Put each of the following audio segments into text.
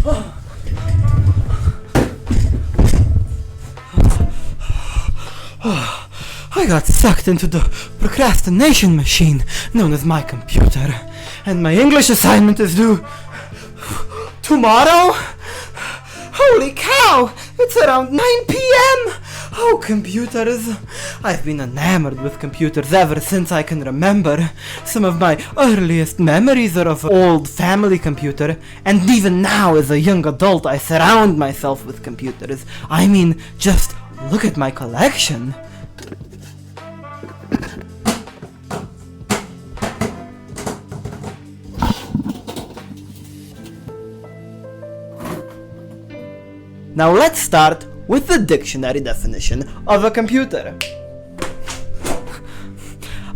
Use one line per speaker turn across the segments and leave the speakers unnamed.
I got sucked into the procrastination machine known as my computer, and my English assignment is due tomorrow? Holy cow! It's around 9 p.m. Oh, computers. I've been enamored with computers ever since I can remember. Some of my earliest memories are of an old family computer, and even now as a young adult I surround myself with computers. I mean, just look at my collection. Now let's start with the dictionary definition of a computer.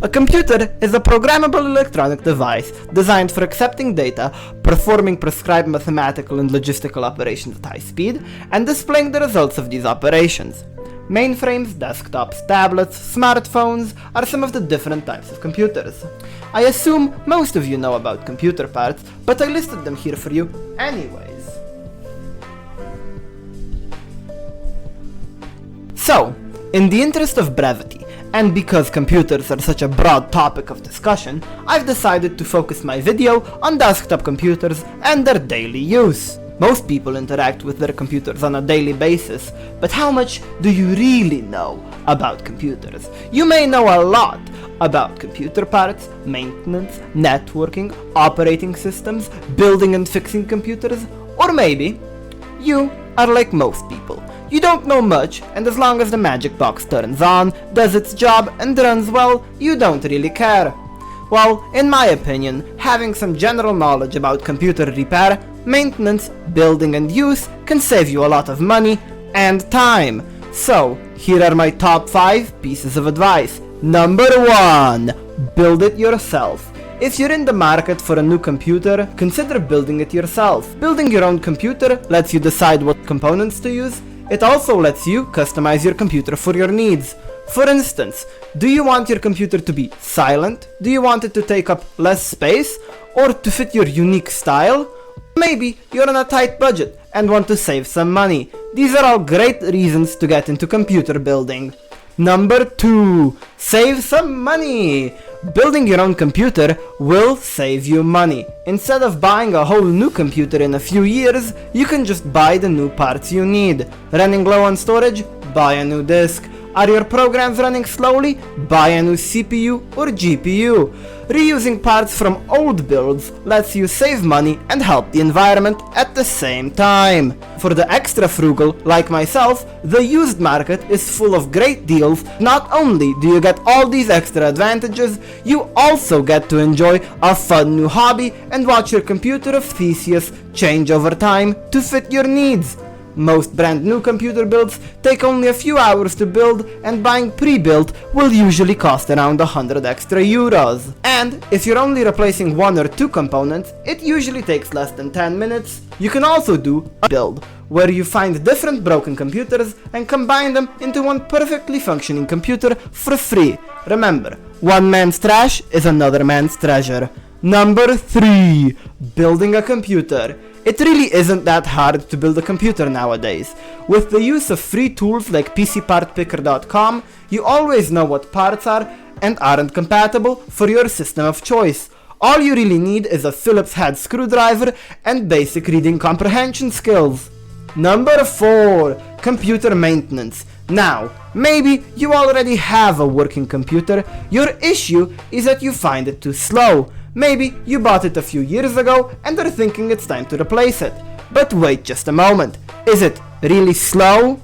A computer is a programmable electronic device designed for accepting data, performing prescribed mathematical and logistical operations at high speed, and displaying the results of these operations. Mainframes, desktops, tablets, smartphones are some of the different types of computers. I assume most of you know about computer parts, but I listed them here for you anyways. So, in the interest of brevity, and because computers are such a broad topic of discussion, I've decided to focus my video on desktop computers and their daily use. Most people interact with their computers on a daily basis, but how much do you really know about computers? You may know a lot about computer parts, maintenance, networking, operating systems, building and fixing computers, or maybe you are like most people. You don't know much, and as long as the magic box turns on, does its job, and runs well, you don't really care. Well, in my opinion, having some general knowledge about computer repair, maintenance, building and use can save you a lot of money and time. So, here are my top 5 pieces of advice. Number 1. Build it yourself. If you're in the market for a new computer, consider building it yourself. Building your own computer lets you decide what components to use. It also lets you customize your computer for your needs. For instance, do you want your computer to be silent? Do you want it to take up less space? Or to fit your unique style? Maybe you're on a tight budget and want to save some money. These are all great reasons to get into computer building. Number 2. Save some money! Building your own computer will save you money. Instead of buying a whole new computer in a few years, you can just buy the new parts you need. Running low on storage? Buy a new disk. Are your programs running slowly? Buy a new CPU or GPU. Reusing parts from old builds lets you save money and help the environment at the same time. For the extra frugal, like myself, the used market is full of great deals. Not only do you get all these extra advantages, you also get to enjoy a fun new hobby and watch your computer of Theseus change over time to fit your needs. Most brand new computer builds take only a few hours to build, and buying pre-built will usually cost around 100 extra euros. And if you're only replacing 1 or 2 components, it usually takes less than 10 minutes. You can also do a build, where you find different broken computers and combine them into one perfectly functioning computer for free. Remember, one man's trash is another man's treasure. Number 3. Building a computer. It really isn't that hard to build a computer nowadays. With the use of free tools like PCPartPicker.com, you always know what parts are and aren't compatible for your system of choice. All you really need is a Phillips head screwdriver and basic reading comprehension skills. Number 4. Computer maintenance. Now, maybe you already have a working computer. Your issue is that you find it too slow. Maybe you bought it a few years ago and are thinking it's time to replace it. But wait just a moment. Is it really slow?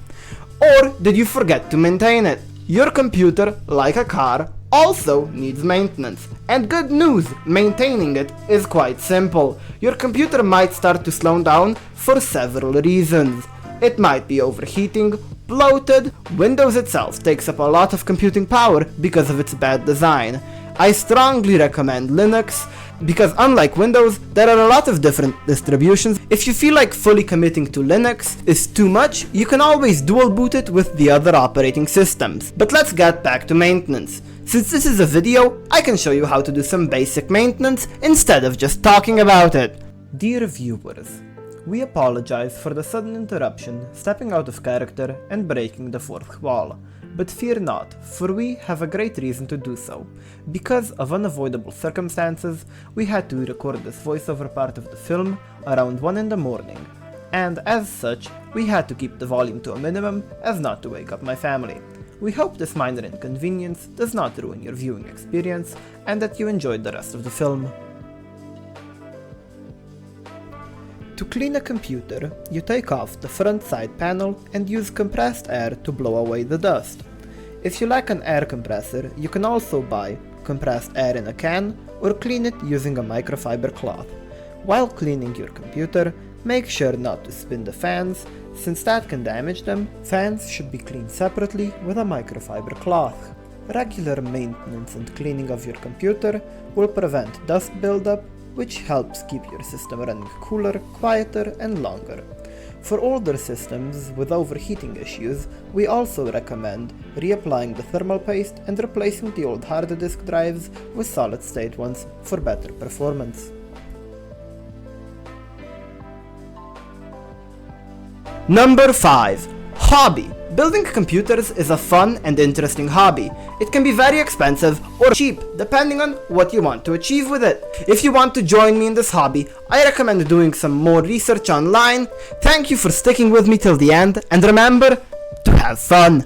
Or did you forget to maintain it? Your computer, like a car, also needs maintenance. And good news, maintaining it is quite simple. Your computer might start to slow down for several reasons. It might be overheating, bloated, Windows itself takes up a lot of computing power because of its bad design. I strongly recommend Linux, because unlike Windows, there are a lot of different distributions. If you feel like fully committing to Linux is too much, you can always dual boot it with the other operating systems. But let's get back to maintenance. Since this is a video, I can show you how to do some basic maintenance instead of just talking about it. Dear viewers, We apologize for the sudden interruption, stepping out of character and breaking the fourth wall. But fear not, for we have a great reason to do so. Because of unavoidable circumstances, we had to record this voiceover part of the film around 1 in the morning. And as such, we had to keep the volume to a minimum as not to wake up my family. We hope this minor inconvenience does not ruin your viewing experience and that you enjoyed the rest of the film. To clean a computer, you take off the front side panel and use compressed air to blow away the dust. If you lack an air compressor, you can also buy compressed air in a can or clean it using a microfiber cloth. While cleaning your computer, make sure not to spin the fans, since that can damage them. Fans should be cleaned separately with a microfiber cloth. Regular maintenance and cleaning of your computer will prevent dust buildup, which helps keep your system running cooler, quieter, and longer. For older systems with overheating issues, we also recommend reapplying the thermal paste and replacing the old hard disk drives with solid-state ones for better performance. Number 5. Hobby. Building computers is a fun and interesting hobby. It can be very expensive or cheap, depending on what you want to achieve with it. If you want to join me in this hobby, I recommend doing some more research online. Thank you for sticking with me till the end, and remember to have fun.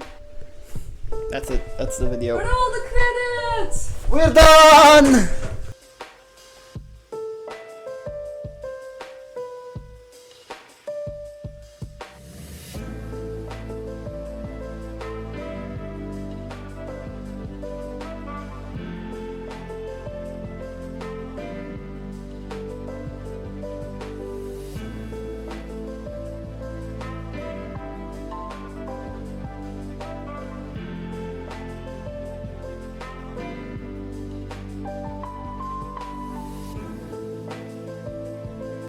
That's it. That's the video.
Where are all the credits?
We're done!